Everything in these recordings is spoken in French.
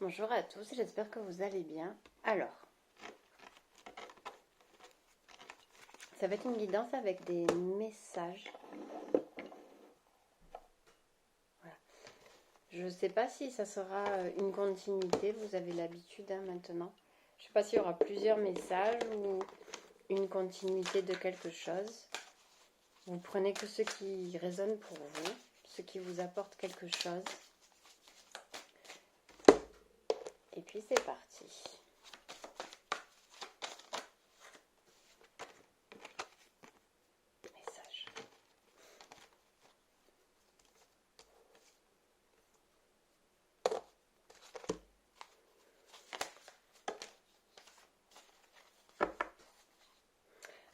Bonjour à tous, j'espère que vous allez bien. Alors, ça va être une guidance avec des messages. Voilà. Je ne sais pas si ça sera une continuité, vous avez l'habitude maintenant. Je ne sais pas s'il y aura plusieurs messages ou une continuité de quelque chose. Vous prenez que ce qui résonne pour vous, ce qui vous apporte quelque chose. Et puis c'est parti. Message.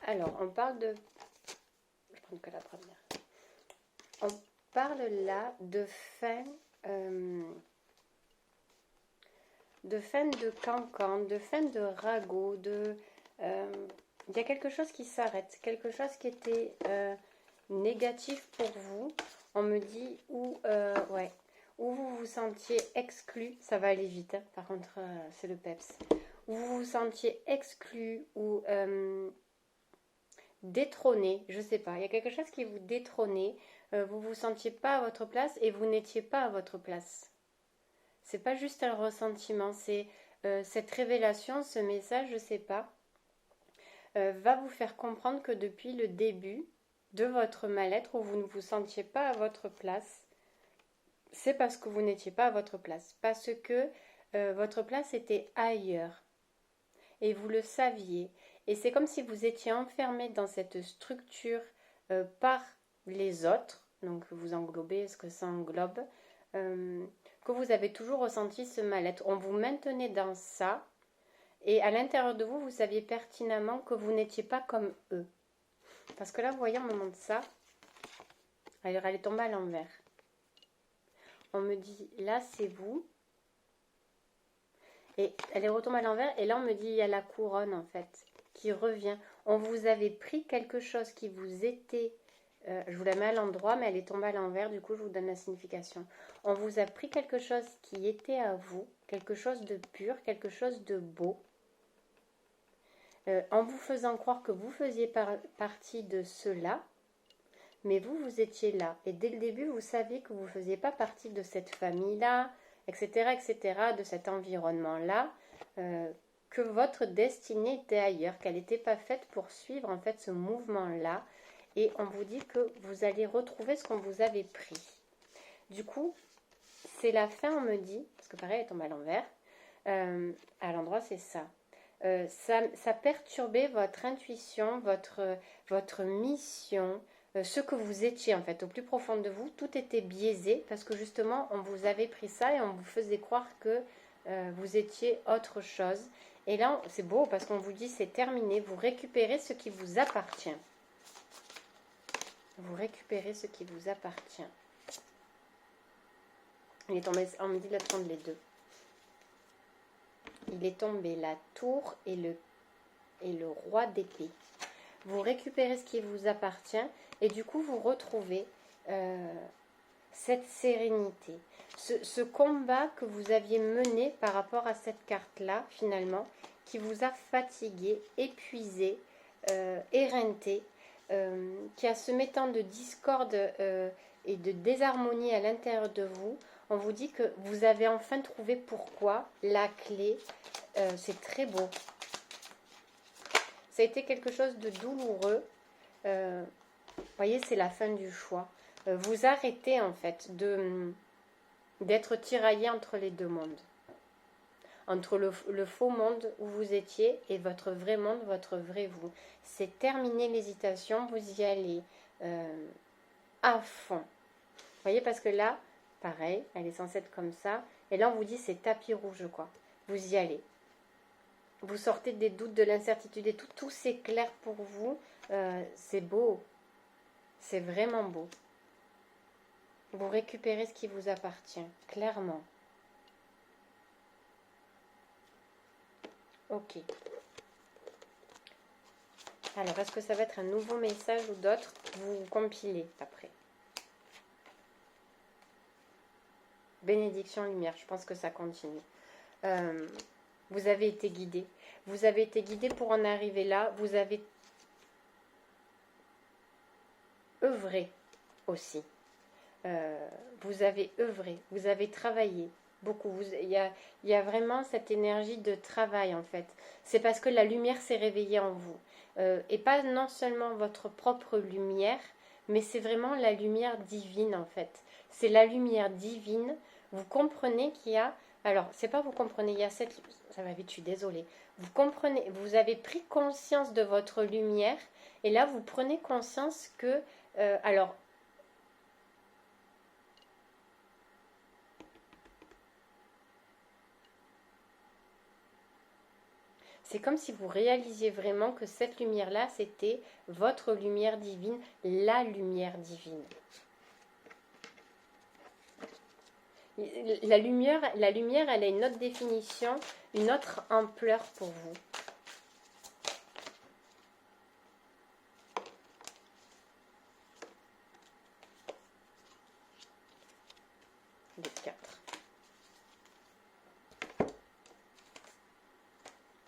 Alors, on parle de... Je prends que la première. On parle là de fin de cancan, de fin de ragot, il y a quelque chose qui s'arrête, quelque chose qui était négatif pour vous. On me dit où vous vous sentiez exclu, ça va aller vite, hein, par contre c'est le peps, où vous vous sentiez exclu ou détrôné, je sais pas, il y a quelque chose qui vous détrônait, vous vous sentiez pas à votre place et vous n'étiez pas à votre place. C'est pas juste un ressentiment, c'est cette révélation, ce message, je sais pas, va vous faire comprendre que depuis le début de votre mal-être où vous ne vous sentiez pas à votre place, c'est parce que vous n'étiez pas à votre place, parce que votre place était ailleurs et vous le saviez. Et c'est comme si vous étiez enfermé dans cette structure par les autres, donc vous englobez ce que ça englobe, que vous avez toujours ressenti ce mal-être. On vous maintenait dans ça, et à l'intérieur de vous, vous saviez pertinemment que vous n'étiez pas comme eux. Parce que là, vous voyez, on me montre ça. Alors, elle est tombée à l'envers. On me dit, là, c'est vous. Et elle est retombée à l'envers, et là, on me dit, il y a la couronne, en fait, qui revient. On vous avait pris quelque chose qui vous était... je vous la mets à l'endroit, mais elle est tombée à l'envers, du coup, je vous donne la signification. On vous a pris quelque chose qui était à vous, quelque chose de pur, quelque chose de beau, en vous faisant croire que vous faisiez partie de cela, mais vous étiez là. Et dès le début, vous saviez que vous ne faisiez pas partie de cette famille-là, etc., de cet environnement-là, que votre destinée était ailleurs, qu'elle n'était pas faite pour suivre en fait ce mouvement-là. Et on vous dit que vous allez retrouver ce qu'on vous avait pris. Du coup, c'est la fin, on me dit, parce que pareil, elle tombe à l'envers, à l'endroit, c'est ça. Ça perturbait votre intuition, votre mission, ce que vous étiez en fait. Au plus profond de vous, tout était biaisé parce que justement, on vous avait pris ça et on vous faisait croire que vous étiez autre chose. Et là, c'est beau parce qu'on vous dit c'est terminé, vous récupérez ce qui vous appartient. Vous récupérez ce qui vous appartient. Il est tombé, on me dit de prendre les deux. Il est tombé la tour et le roi d'épée. Vous récupérez ce qui vous appartient et du coup vous retrouvez cette sérénité. Ce combat que vous aviez mené par rapport à cette carte-là, finalement, qui vous a fatigué, épuisé, éreinté, qui a ce mettant de discorde et de désharmonie à l'intérieur de vous. On vous dit que vous avez enfin trouvé pourquoi, la clé, c'est très beau. Ça a été quelque chose de douloureux. Vous voyez, c'est la fin du choix. Vous arrêtez en fait d'être tiraillé entre les deux mondes. Entre le faux monde où vous étiez et votre vrai monde, votre vrai vous. C'est terminé l'hésitation, vous y allez à fond. Vous voyez, parce que là, pareil, elle est censée être comme ça. Et là, on vous dit c'est tapis rouge, quoi. Vous y allez. Vous sortez des doutes, de l'incertitude et tout s'éclaire pour vous. C'est beau. C'est vraiment beau. Vous récupérez ce qui vous appartient, clairement. Ok. Alors, est-ce que ça va être un nouveau message ou d'autres? Vous compilez après. Bénédiction lumière, je pense que ça continue. euh, vous avez été guidé. Vous avez été guidé pour en arriver là. Vous avez œuvré aussi. Vous avez œuvré, vous avez travaillé beaucoup. Il y a vraiment cette énergie de travail en fait. C'est parce que la lumière s'est réveillée en vous. Et pas non seulement votre propre lumière, mais c'est vraiment la lumière divine en fait. C'est la lumière divine. Vous comprenez qu'il y a... Alors, c'est pas vous comprenez, il y a cette... Ça va vite, je suis désolée. Vous comprenez, vous avez pris conscience de votre lumière et là, vous prenez conscience que... alors, c'est comme si vous réalisiez vraiment que cette lumière-là, c'était votre lumière divine, la lumière divine. La lumière, elle a une autre définition, une autre ampleur pour vous. Les 4.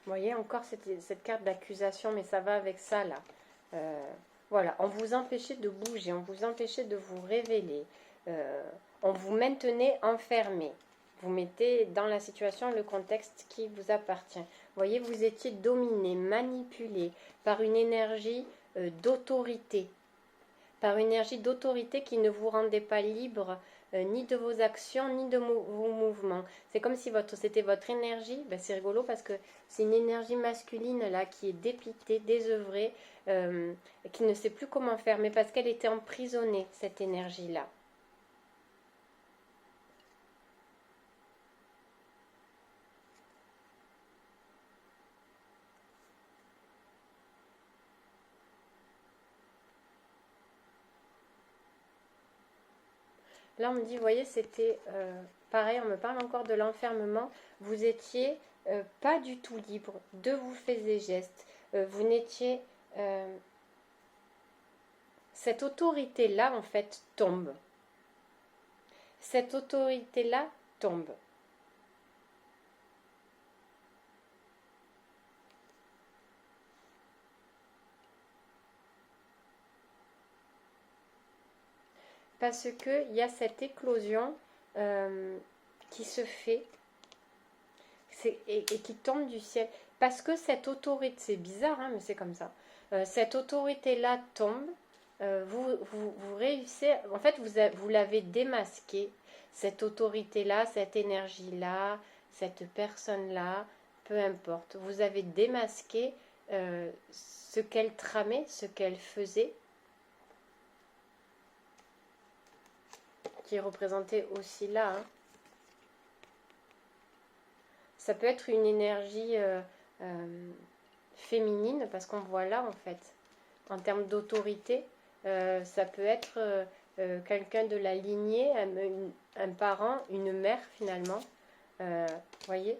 Vous voyez encore cette carte d'accusation, mais ça va avec ça là. Voilà, on vous empêchait de bouger, on vous empêchait de vous révéler, on vous maintenait enfermé. Vous mettez dans la situation le contexte qui vous appartient. Vous voyez, vous étiez dominé, manipulé par une énergie d'autorité, qui ne vous rendait pas libre ni de vos actions, ni de vos mouvements. C'est comme si c'était votre énergie. Ben, c'est rigolo parce que c'est une énergie masculine là qui est dépitée, désœuvrée, qui ne sait plus comment faire, mais parce qu'elle était emprisonnée, cette énergie-là. Là, on me dit, vous voyez, c'était pareil, on me parle encore de l'enfermement. Vous étiez pas du tout libre de vous faire des gestes. Vous n'étiez... cette autorité-là, en fait, tombe. Cette autorité-là tombe. Parce qu'il y a cette éclosion qui se fait et qui tombe du ciel. Parce que cette autorité, c'est bizarre, hein, mais c'est comme ça. Cette autorité-là tombe, vous réussissez, en fait, vous l'avez démasquée, cette autorité-là, cette énergie-là, cette personne-là, peu importe. Vous avez démasqué ce qu'elle tramait, ce qu'elle faisait, qui est représenté aussi là. Hein. Ça peut être une énergie féminine, parce qu'on voit là, en fait, en termes d'autorité, ça peut être quelqu'un de la lignée, un parent, une mère, finalement, voyez,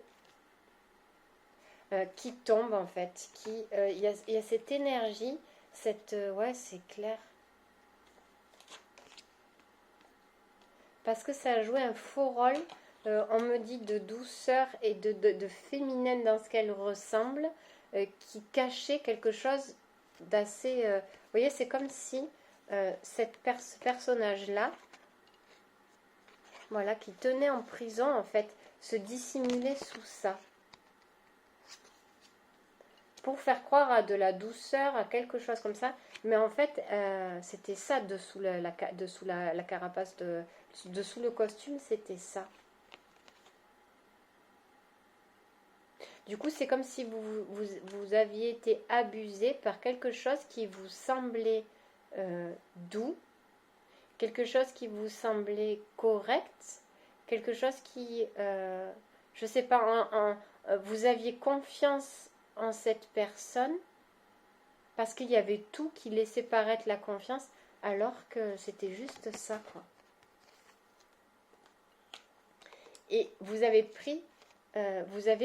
qui tombe, en fait. Il y a cette énergie, ouais, c'est clair. Parce que ça a joué un faux rôle, on me dit de douceur et de féminine dans ce qu'elle ressemble, qui cachait quelque chose d'assez... vous voyez, c'est comme si ce personnage-là, voilà, qui tenait en prison, en fait, se dissimulait sous ça. Pour faire croire à de la douceur, à quelque chose comme ça. Mais en fait, c'était ça dessous la carapace, dessous le costume, c'était ça. Du coup, c'est comme si vous aviez été abusé par quelque chose qui vous semblait doux, quelque chose qui vous semblait correct, quelque chose qui, je sais pas, vous aviez confiance en cette personne parce qu'il y avait tout qui laissait paraître la confiance, alors que c'était juste ça, quoi. Et vous avez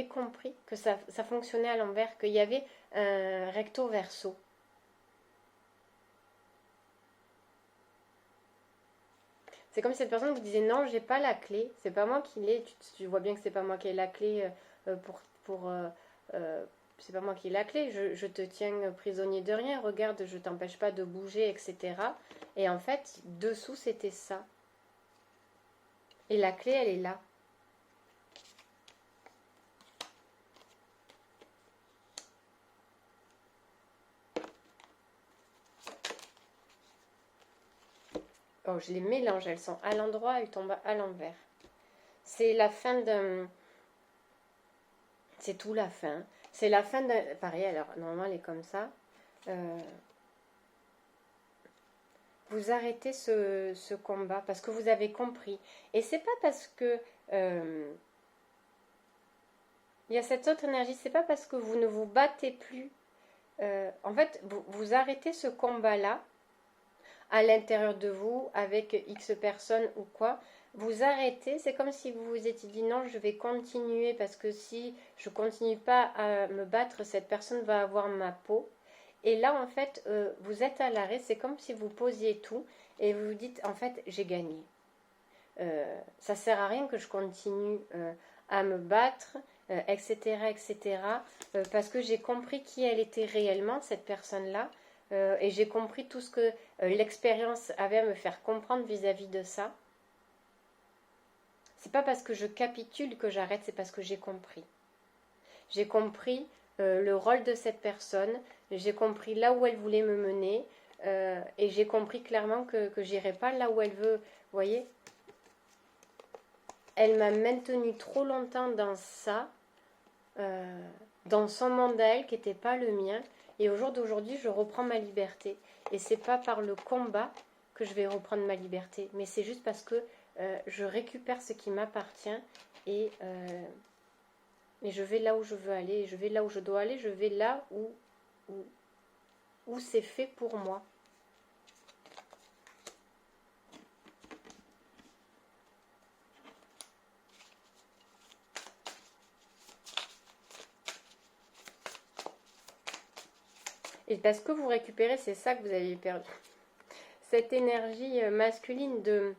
compris que ça fonctionnait à l'envers, qu'il y avait un recto verso. C'est comme si cette personne vous disait non, j'ai pas la clé, c'est pas moi qui l'ai. Tu vois bien que c'est pas moi qui ai la clé pour c'est pas moi qui ai la clé. Je te tiens prisonnier de rien. Regarde, je t'empêche pas de bouger, etc. Et en fait, dessous c'était ça. Et la clé, elle est là. Oh, je les mélange, elles sont à l'endroit, elles tombent à l'envers. C'est la fin d'un... C'est tout la fin. C'est la fin d'un... Pareil, alors, normalement, elle est comme ça. Vous arrêtez ce combat parce que vous avez compris. Et c'est pas parce que... il y a cette autre énergie, c'est pas parce que vous ne vous battez plus. En fait, vous arrêtez ce combat-là à l'intérieur de vous, avec X personnes ou quoi, vous arrêtez, c'est comme si vous vous étiez dit non, je vais continuer parce que si je continue pas à me battre, cette personne va avoir ma peau. Et là, en fait, vous êtes à l'arrêt, c'est comme si vous posiez tout et vous vous dites, en fait, j'ai gagné. Ça sert à rien que je continue à me battre, etc., etc., parce que j'ai compris qui elle était réellement, cette personne-là, et j'ai compris tout ce que l'expérience avait à me faire comprendre vis-à-vis de ça. C'est pas parce que je capitule que j'arrête, c'est parce que j'ai compris. J'ai compris le rôle de cette personne, j'ai compris là où elle voulait me mener, et j'ai compris clairement que j'irai pas là où elle veut. Vous voyez, elle m'a maintenue trop longtemps dans ça, dans son monde à elle qui n'était pas le mien. Et au jour d'aujourd'hui, je reprends ma liberté. Et c'est pas par le combat que je vais reprendre ma liberté, mais c'est juste parce que je récupère ce qui m'appartient et, et je vais là où je veux aller, je vais là où je dois aller, je vais là où c'est fait pour moi. Et parce que vous récupérez, c'est ça que vous avez perdu. Cette énergie masculine de...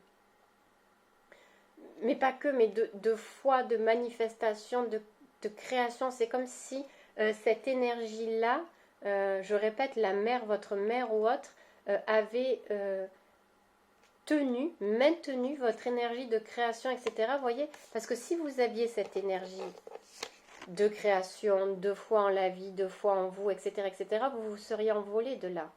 Mais pas que, mais de foi, de manifestation, de création. C'est comme si cette énergie-là, je répète, la mère, votre mère ou autre, avait maintenu votre énergie de création, etc. Vous voyez, parce que si vous aviez cette énergie de création, de foi en la vie, de foi en vous, etc., etc., vous vous seriez envolé de là.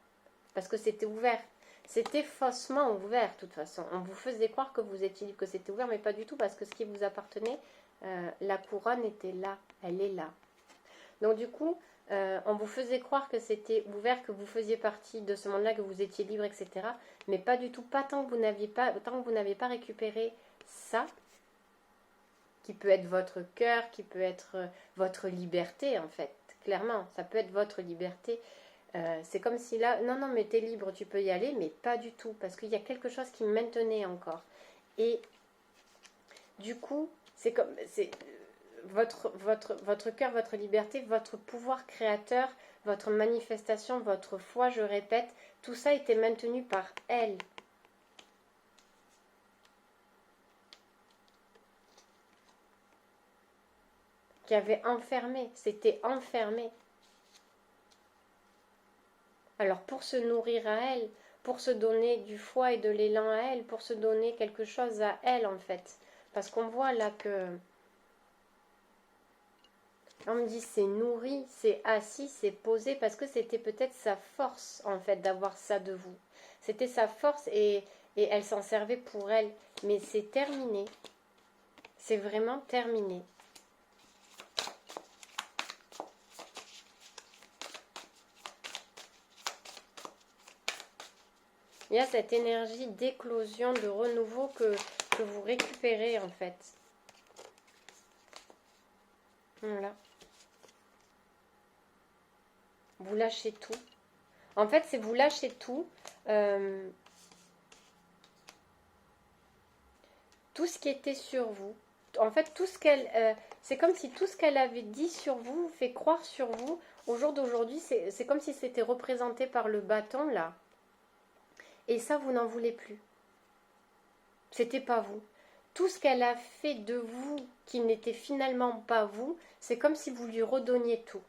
Parce que c'était ouvert. C'était faussement ouvert, de toute façon. On vous faisait croire que vous étiez libre, que c'était ouvert, mais pas du tout, parce que ce qui vous appartenait, la couronne était là. Elle est là. Donc du coup, on vous faisait croire que c'était ouvert, que vous faisiez partie de ce monde-là, que vous étiez libre, etc. Mais pas du tout. Pas tant que vous n'avez pas récupéré ça, qui peut être votre cœur, qui peut être votre liberté, en fait. Clairement, ça peut être votre liberté. C'est comme si là, non, non, mais t'es libre, tu peux y aller, mais pas du tout, parce qu'il y a quelque chose qui me maintenait encore. Et du coup, c'est comme, c'est votre cœur, votre liberté, votre pouvoir créateur, votre manifestation, votre foi, je répète, tout ça était maintenu par elle. Qui avait enfermé, c'était enfermé. Alors pour se nourrir à elle, pour se donner du foie et de l'élan à elle, pour se donner quelque chose à elle en fait. Parce qu'on voit là que... On me dit c'est nourri, c'est assis, c'est posé, parce que c'était peut-être sa force en fait d'avoir ça de vous. C'était sa force et elle s'en servait pour elle. Mais c'est terminé. C'est vraiment terminé. Il y a cette énergie d'éclosion, de renouveau que vous récupérez en fait. Voilà. Vous lâchez tout. En fait, c'est vous lâchez tout. Tout ce qui était sur vous. En fait, tout ce qu'elle... c'est comme si tout ce qu'elle avait dit sur vous, fait croire sur vous, au jour d'aujourd'hui, c'est comme si c'était représenté par le bâton, là. Et ça, vous n'en voulez plus. C'était pas vous. Tout ce qu'elle a fait de vous qui n'était finalement pas vous, c'est comme si vous lui redonniez tout.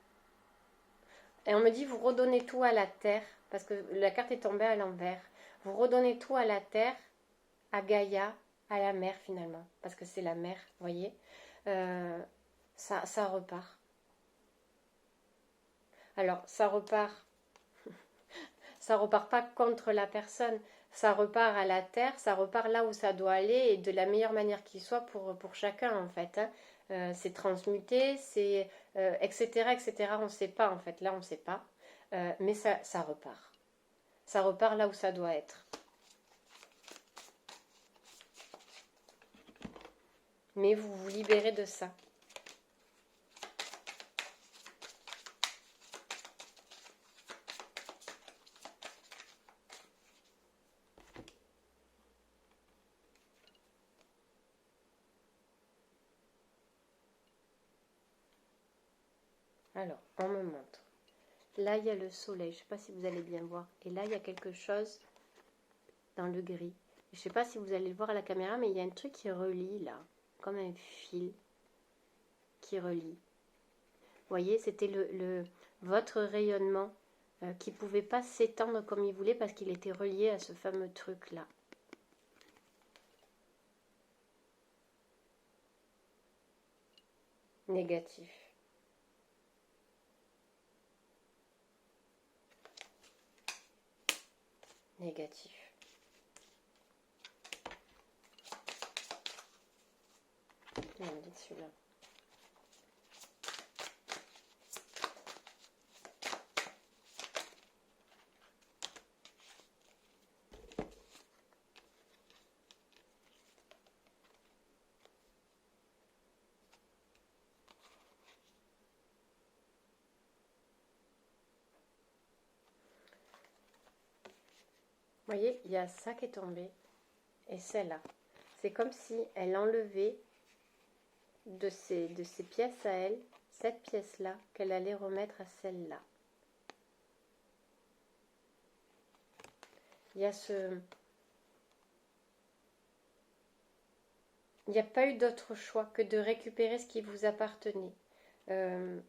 Et on me dit, vous redonnez tout à la terre, parce que la carte est tombée à l'envers. Vous redonnez tout à la terre, à Gaïa, à la mer finalement, parce que c'est la mer, vous voyez. Ça repart. Alors, ça repart pas contre la personne, ça repart à la terre, ça repart là où ça doit aller et de la meilleure manière qui soit pour chacun en fait. Hein. C'est transmuté, c'est etc. etc. On ne sait pas en fait, là on ne sait pas, mais ça repart. Ça repart là où ça doit être. Mais vous vous libérez de ça. Alors, on me montre. Là, il y a le soleil. Je ne sais pas si vous allez bien voir. Et là, il y a quelque chose dans le gris. Je ne sais pas si vous allez le voir à la caméra, mais il y a un truc qui relie là. Comme un fil qui relie. Vous voyez, c'était votre rayonnement qui ne pouvait pas s'étendre comme il voulait parce qu'il était relié à ce fameux truc-là. Négatif. Négatif. On me dit celui-là. Vous voyez, il y a ça qui est tombé et celle-là. C'est comme si elle enlevait de ces pièces à elle, cette pièce-là, qu'elle allait remettre à celle-là. Il y a Il n'y a pas eu d'autre choix que de récupérer ce qui vous appartenait. Mais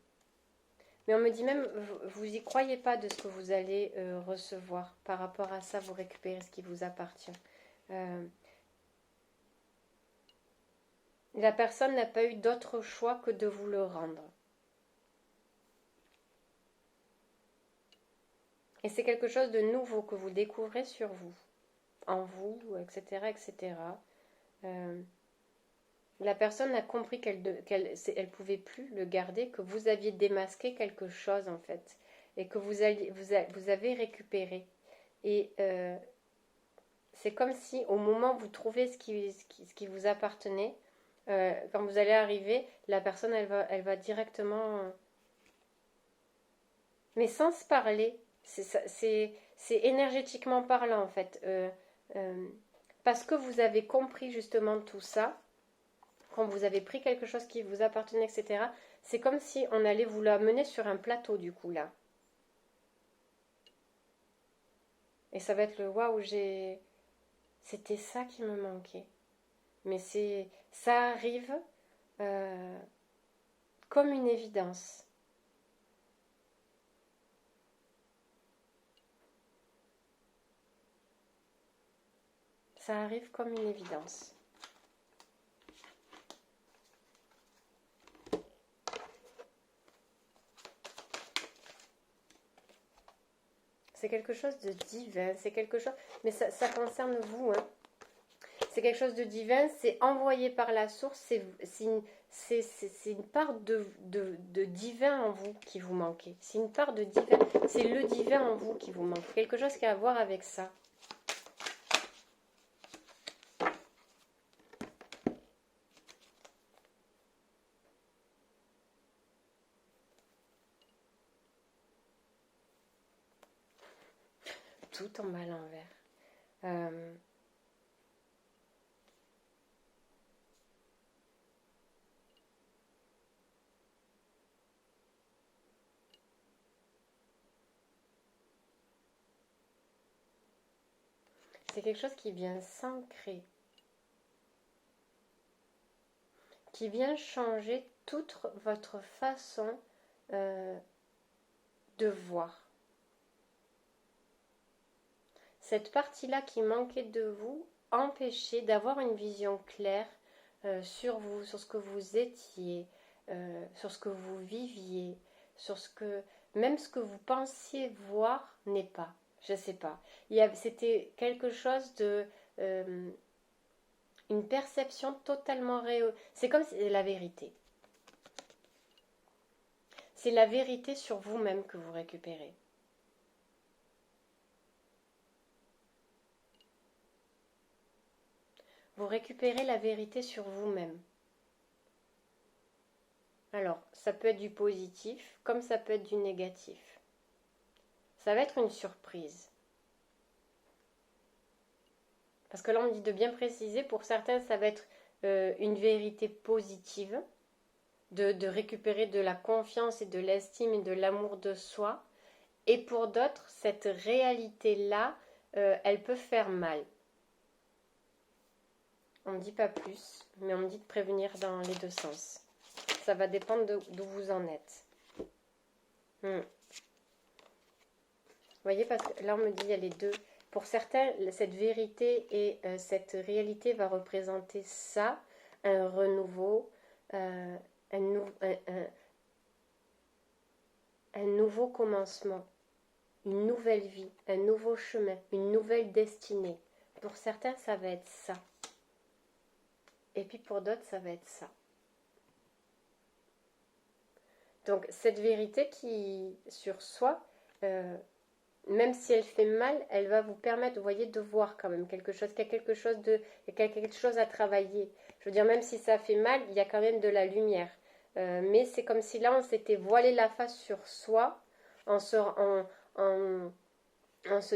on me dit même, vous y croyez pas de ce que vous allez recevoir. Par rapport à ça, vous récupérez ce qui vous appartient. La personne n'a pas eu d'autre choix que de vous le rendre. Et c'est quelque chose de nouveau que vous découvrez sur vous, en vous, etc. etc. La personne a compris qu'elle pouvait plus le garder, que vous aviez démasqué quelque chose en fait, et que vous avez récupéré. Et c'est comme si au moment où vous trouvez ce qui vous appartenait, quand vous allez arriver, la personne elle va directement, mais sans se parler, c'est énergétiquement parlant en fait, parce que vous avez compris justement tout ça. Quand vous avez pris quelque chose qui vous appartenait, etc., c'est comme si on allait vous l'amener sur un plateau, du coup, là. Et ça va être le waouh, c'était ça qui me manquait. Mais ça arrive comme une évidence. Ça arrive comme une évidence. C'est quelque chose de divin, c'est quelque chose, mais ça concerne vous, hein. C'est quelque chose de divin, c'est envoyé par la source, c'est une part de divin en vous qui vous manquait. C'est une part de divin, c'est le divin en vous qui vous manque. Quelque chose qui a à voir avec ça. Tout tombe à l'envers. C'est quelque chose qui vient s'ancrer qui vient changer toute votre façon de voir. Cette partie-là qui manquait de vous empêchait d'avoir une vision claire sur vous, sur ce que vous étiez, sur ce que vous viviez, sur ce que même ce que vous pensiez voir n'est pas. Je ne sais pas. C'était quelque chose de une perception totalement réelle. C'est comme si c'est la vérité. C'est la vérité sur vous-même que vous récupérez. Vous récupérez la vérité sur vous-même. Alors, ça peut être du positif, comme ça peut être du négatif. Ça va être une surprise. Parce que là, on me dit de bien préciser, pour certains, ça va être une vérité positive, de récupérer de la confiance et de l'estime et de l'amour de soi. Et pour d'autres, cette réalité-là, elle peut faire mal. On ne me dit pas plus, mais on me dit de prévenir dans les deux sens. Ça va dépendre d'où vous en êtes. Vous voyez, parce que là, on me dit il y a les deux. Pour certains, cette vérité et cette réalité va représenter ça, un renouveau, un nouveau commencement, une nouvelle vie, un nouveau chemin, une nouvelle destinée. Pour certains, ça va être ça. Et puis pour d'autres, ça va être ça. Donc cette vérité qui, sur soi, même si elle fait mal, elle va vous permettre, vous voyez, de voir quand même quelque chose, qu'il y a quelque chose à travailler. Je veux dire, même si ça fait mal, il y a quand même de la lumière. Mais c'est comme si là, on s'était voilé la face sur soi en se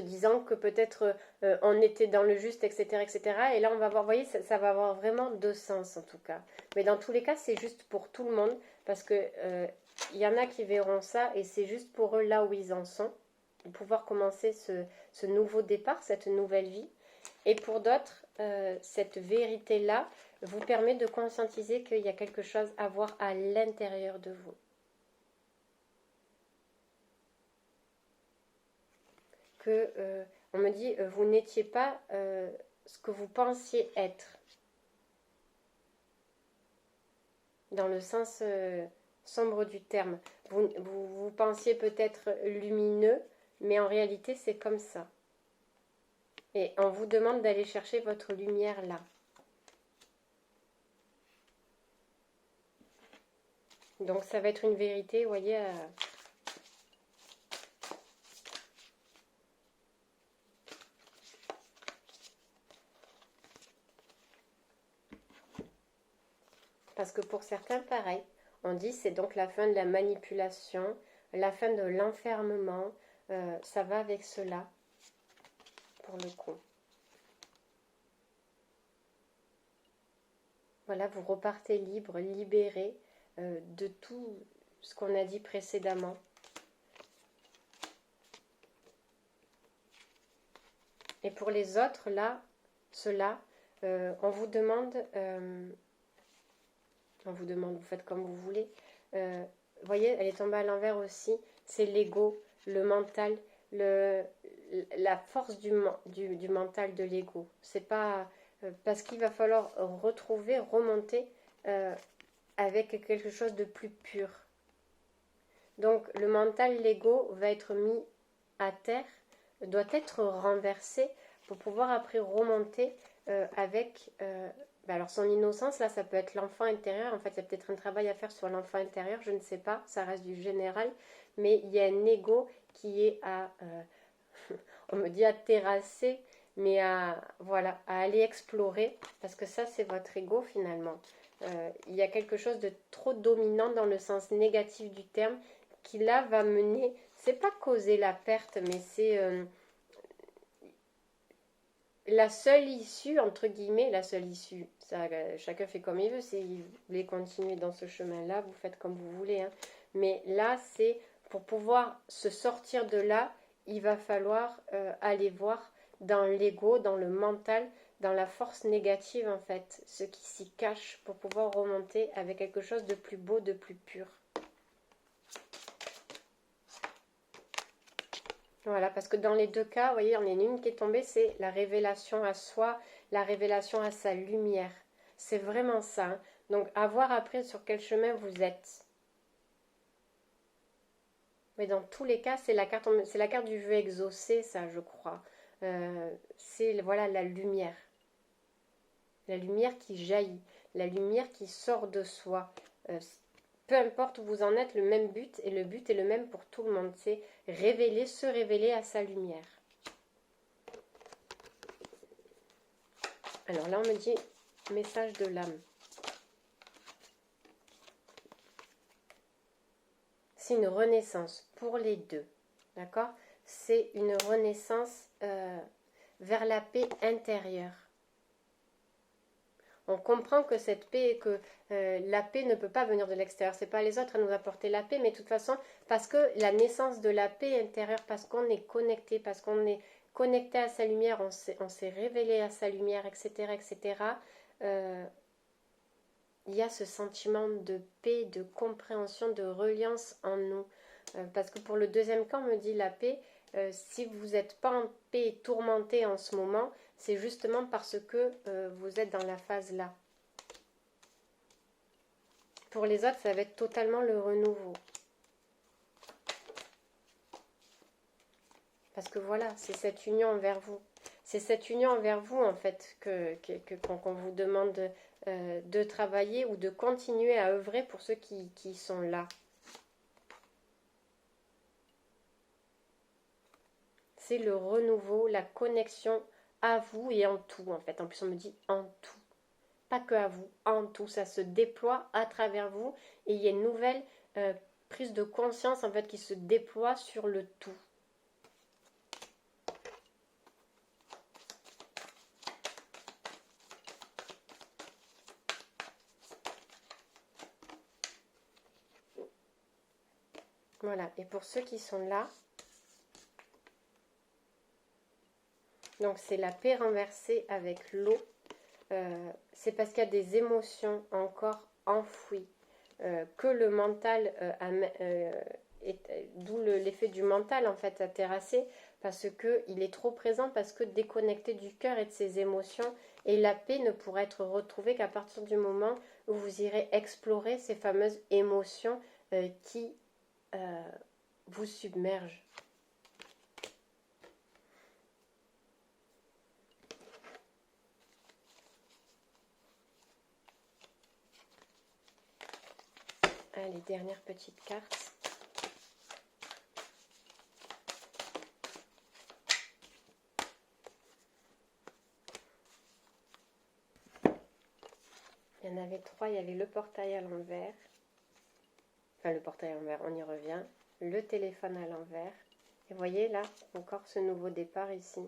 disant que peut-être on était dans le juste, etc., etc. Et là, on va voir, vous voyez, ça va avoir vraiment deux sens en tout cas. Mais dans tous les cas, c'est juste pour tout le monde, parce que il y en a qui verront ça, et c'est juste pour eux là où ils en sont, de pouvoir commencer ce nouveau départ, cette nouvelle vie. Et pour d'autres, cette vérité-là vous permet de conscientiser qu'il y a quelque chose à voir à l'intérieur de vous. On me dit, vous n'étiez pas ce que vous pensiez être. Dans le sens sombre du terme. Vous pensiez peut-être lumineux, mais en réalité, c'est comme ça. Et on vous demande d'aller chercher votre lumière là. Donc ça va être une vérité, vous voyez... Parce que pour certains, pareil, on dit c'est donc la fin de la manipulation, la fin de l'enfermement, ça va avec cela, pour le coup. Voilà, vous repartez libre, libéré de tout ce qu'on a dit précédemment. Et pour les autres, là, ceux-là, on vous demande, vous faites comme vous voulez. Vous voyez, elle est tombée à l'envers aussi. C'est l'ego, le mental, la force du mental, de l'ego. C'est pas parce qu'il va falloir retrouver, remonter avec quelque chose de plus pur. Donc le mental, l'ego va être mis à terre, doit être renversé pour pouvoir après remonter avec alors son innocence, là ça peut être l'enfant intérieur. En fait il y a peut-être un travail à faire sur l'enfant intérieur, je ne sais pas, ça reste du général, mais il y a un ego qui est à on me dit à terrasser, mais à aller explorer, parce que ça c'est votre ego finalement. Il y a quelque chose de trop dominant dans le sens négatif du terme qui là va mener, c'est pas causer la perte, mais c'est la seule issue, entre guillemets, la seule issue. Ça, chacun fait comme il veut. Si vous voulez continuer dans ce chemin-là, vous faites comme vous voulez. Hein. Mais là, c'est pour pouvoir se sortir de là, il va falloir aller voir dans l'ego, dans le mental, dans la force négative en fait, ce qui s'y cache pour pouvoir remonter avec quelque chose de plus beau, de plus pur. Voilà, parce que dans les deux cas, vous voyez, il y en a une qui est tombée, c'est la révélation à soi, la révélation à sa lumière. C'est vraiment ça. Hein. Donc, à voir après sur quel chemin vous êtes. Mais dans tous les cas, c'est la carte du vœu exaucé, ça, je crois. C'est, voilà, la lumière. La lumière qui jaillit, la lumière qui sort de soi. Peu importe où vous en êtes, le même but, et le but est le même pour tout le monde, c'est révéler, se révéler à sa lumière. Alors là, on me dit message de l'âme. C'est une renaissance pour les deux, d'accord? C'est une renaissance vers la paix intérieure. On comprend que cette paix, que la paix ne peut pas venir de l'extérieur. C'est pas les autres à nous apporter la paix, mais de toute façon, parce que la naissance de la paix intérieure, parce qu'on est connecté, parce qu'on est connecté à sa lumière, on s'est révélé à sa lumière, etc., etc. Il y a ce sentiment de paix, de compréhension, de reliance en nous. Parce que pour le deuxième cas, on me dit la paix. Si vous n'êtes pas en paix et tourmenté en ce moment, c'est justement parce que vous êtes dans la phase là. Pour les autres, ça va être totalement le renouveau. Parce que voilà, c'est cette union envers vous. C'est cette union envers vous, en fait, qu'on vous demande de travailler ou de continuer à œuvrer pour ceux qui sont là. C'est le renouveau, la connexion à vous et en tout, en fait. En plus, on me dit en tout. Pas que à vous, en tout. Ça se déploie à travers vous et il y a une nouvelle prise de conscience, en fait, qui se déploie sur le tout. Voilà. Et pour ceux qui sont là, donc c'est la paix renversée avec l'eau. C'est parce qu'il y a des émotions encore enfouies que le mental d'où l'effet du mental en fait à terrasser parce qu'il est trop présent, parce que déconnecté du cœur et de ses émotions, et la paix ne pourra être retrouvée qu'à partir du moment où vous irez explorer ces fameuses émotions qui vous submergent. Allez, dernière petite carte. Il y en avait trois, il y avait le portail à l'envers. Enfin, le portail à l'envers, on y revient. Le téléphone à l'envers. Et vous voyez là, encore ce nouveau départ ici.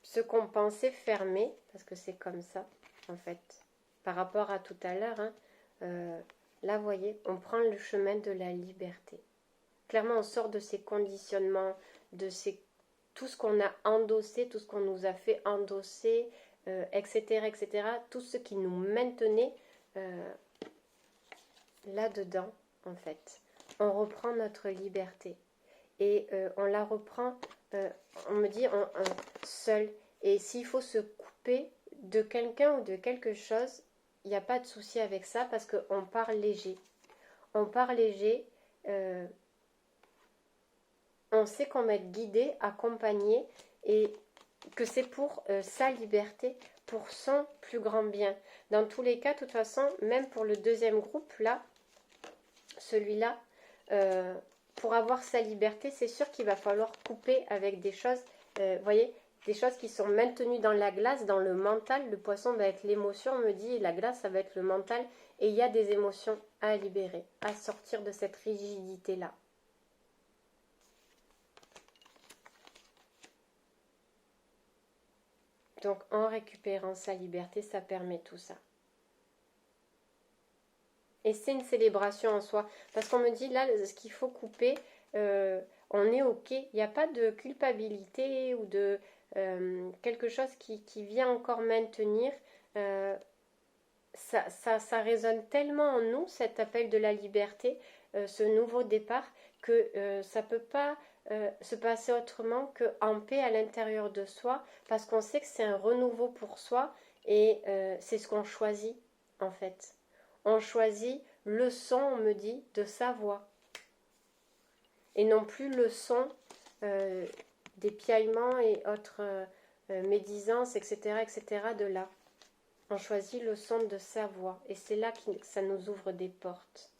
Ce qu'on pensait fermé, parce que c'est comme ça, en fait, par rapport à tout à l'heure, hein, là, vous voyez, on prend le chemin de la liberté. Clairement, on sort de ces conditionnements, tout ce qu'on a endossé, tout ce qu'on nous a fait endosser, etc., etc., tout ce qui nous maintenait là-dedans, en fait. On reprend notre liberté. Et on la reprend, on me dit, seul. Et s'il faut se couper de quelqu'un ou de quelque chose, il n'y a pas de souci avec ça parce qu'on part léger. On part léger, on sait qu'on va être guidé, accompagné et que c'est pour sa liberté, pour son plus grand bien. Dans tous les cas, de toute façon, même pour le deuxième groupe, là, celui-là, pour avoir sa liberté, c'est sûr qu'il va falloir couper avec des choses, voyez, des choses qui sont maintenues dans la glace, dans le mental. Le poisson va être l'émotion, on me dit, et la glace, ça va être le mental. Et il y a des émotions à libérer, à sortir de cette rigidité-là. Donc, en récupérant sa liberté, ça permet tout ça. Et c'est une célébration en soi. Parce qu'on me dit, là, ce qu'il faut couper, on est ok. Il n'y a pas de culpabilité ou de quelque chose qui vient encore maintenir. Ça résonne tellement en nous, cet appel de la liberté, ce nouveau départ, que ça ne peut pas se passer autrement qu'en paix à l'intérieur de soi, parce qu'on sait que c'est un renouveau pour soi, et c'est ce qu'on choisit, en fait. On choisit le son, on me dit, de sa voix, et non plus le son des piaillements et autres médisances, etc., etc., de là. On choisit le son de sa voix, et c'est là que ça nous ouvre des portes.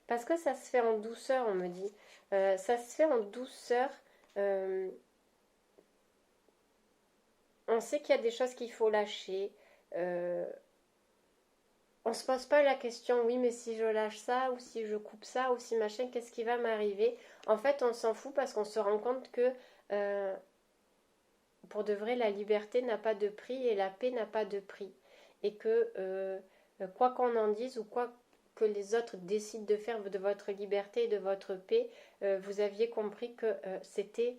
Parce que ça se fait en douceur, on me dit. Ça se fait en douceur. On sait qu'il y a des choses qu'il faut lâcher. On ne se pose pas la question, oui, mais si je lâche ça, ou si je coupe ça, ou si machin, qu'est-ce qui va m'arriver? En fait, on s'en fout parce qu'on se rend compte que pour de vrai, la liberté n'a pas de prix et la paix n'a pas de prix. Et que quoi qu'on en dise ou quoi que les autres décident de faire de votre liberté et de votre paix, vous aviez compris que c'était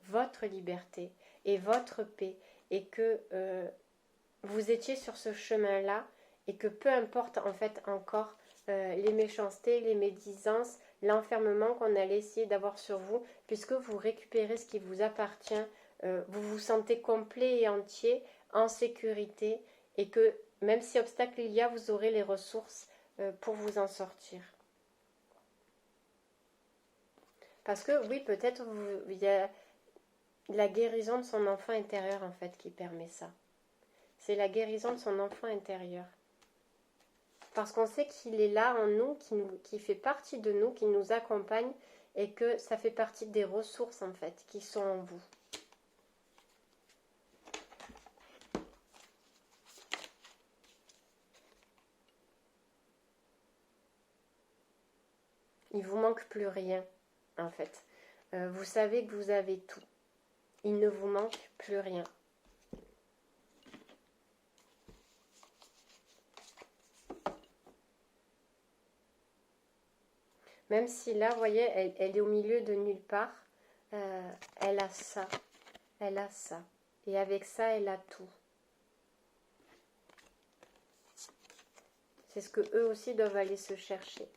votre liberté et votre paix, et que vous étiez sur ce chemin-là, et que peu importe en fait encore les méchancetés, les médisances, l'enfermement qu'on allait essayer d'avoir sur vous, puisque vous récupérez ce qui vous appartient, vous vous sentez complet et entier, en sécurité, et que même si obstacle il y a, vous aurez les ressources pour vous en sortir. Parce que oui, peut-être il y a la guérison de son enfant intérieur en fait qui permet ça. C'est la guérison de son enfant intérieur. Parce qu'on sait qu'il est là en nous, qui fait partie de nous, qui nous accompagne, et que ça fait partie des ressources en fait qui sont en vous. Il vous manque plus rien en fait. Vous savez que vous avez tout. Il ne vous manque plus rien. Même si là, vous voyez, elle est au milieu de nulle part, elle a ça, elle a ça. Et avec ça, elle a tout. C'est ce que eux aussi doivent aller se chercher.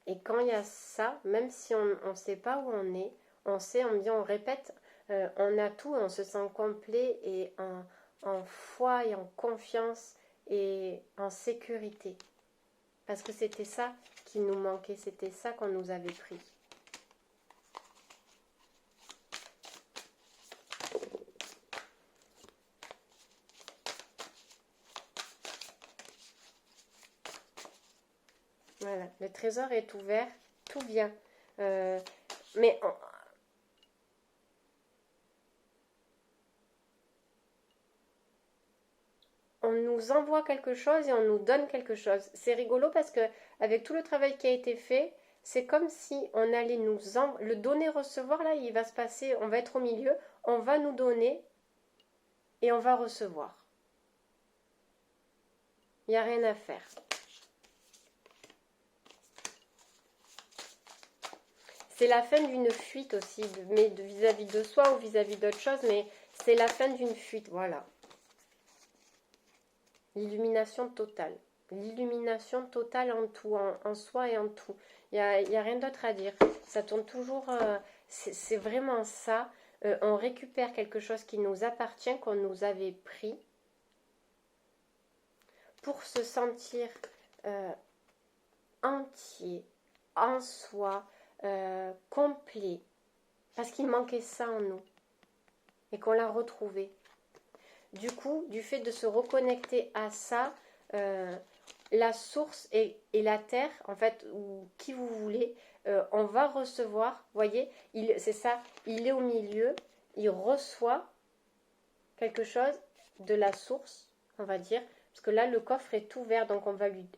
Et quand il y a ça, même si on ne sait pas où on est, on sait, on dit, on répète, on a tout, on se sent complet et en foi et en confiance et en sécurité. Parce que c'était ça qui nous manquait, c'était ça qu'on nous avait pris. Voilà, le trésor est ouvert, tout vient. Mais on nous envoie quelque chose et on nous donne quelque chose. C'est rigolo parce que avec tout le travail qui a été fait, c'est comme si on allait le donner-recevoir, là, il va se passer, on va être au milieu, on va nous donner et on va recevoir. Il n'y a rien à faire. C'est la fin d'une fuite aussi, mais vis-à-vis de soi ou vis-à-vis d'autre chose, mais c'est la fin d'une fuite, voilà. L'illumination totale. L'illumination totale en tout, en soi et en tout. Il n'y a rien d'autre à dire. Ça tourne toujours... c'est vraiment ça. On récupère quelque chose qui nous appartient, qu'on nous avait pris, pour se sentir entier, en soi, complet. Parce qu'il manquait ça en nous. Et qu'on l'a retrouvé. Du coup, du fait de se reconnecter à ça, la source et la terre, en fait, ou qui vous voulez, on va recevoir, voyez, c'est ça, il est au milieu, il reçoit quelque chose de la source, on va dire, parce que là, le coffre est ouvert, donc on va lui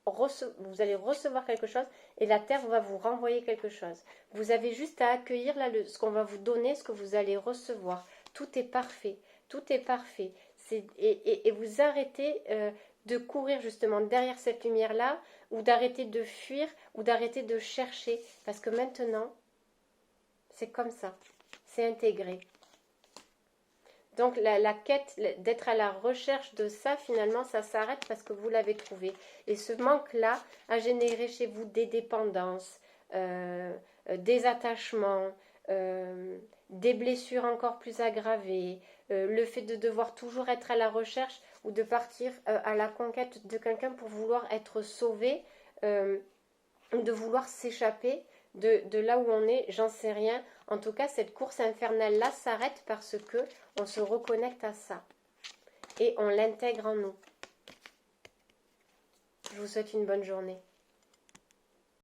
vous allez recevoir quelque chose et la terre va vous renvoyer quelque chose. Vous avez juste à accueillir là, ce qu'on va vous donner, ce que vous allez recevoir. Tout est parfait. Tout est parfait. Et vous arrêtez de courir justement derrière cette lumière-là, ou d'arrêter de fuir, ou d'arrêter de chercher. Parce que maintenant, c'est comme ça. C'est intégré. Donc la quête d'être à la recherche de ça, finalement, ça s'arrête parce que vous l'avez trouvé. Et ce manque-là a généré chez vous des dépendances, des attachements, des blessures encore plus aggravées, le fait de devoir toujours être à la recherche ou de partir à la conquête de quelqu'un pour vouloir être sauvé, de vouloir s'échapper de là où on est, j'en sais rien. En tout cas, cette course infernale-là s'arrête parce que on se reconnecte à ça et on l'intègre en nous. Je vous souhaite une bonne journée.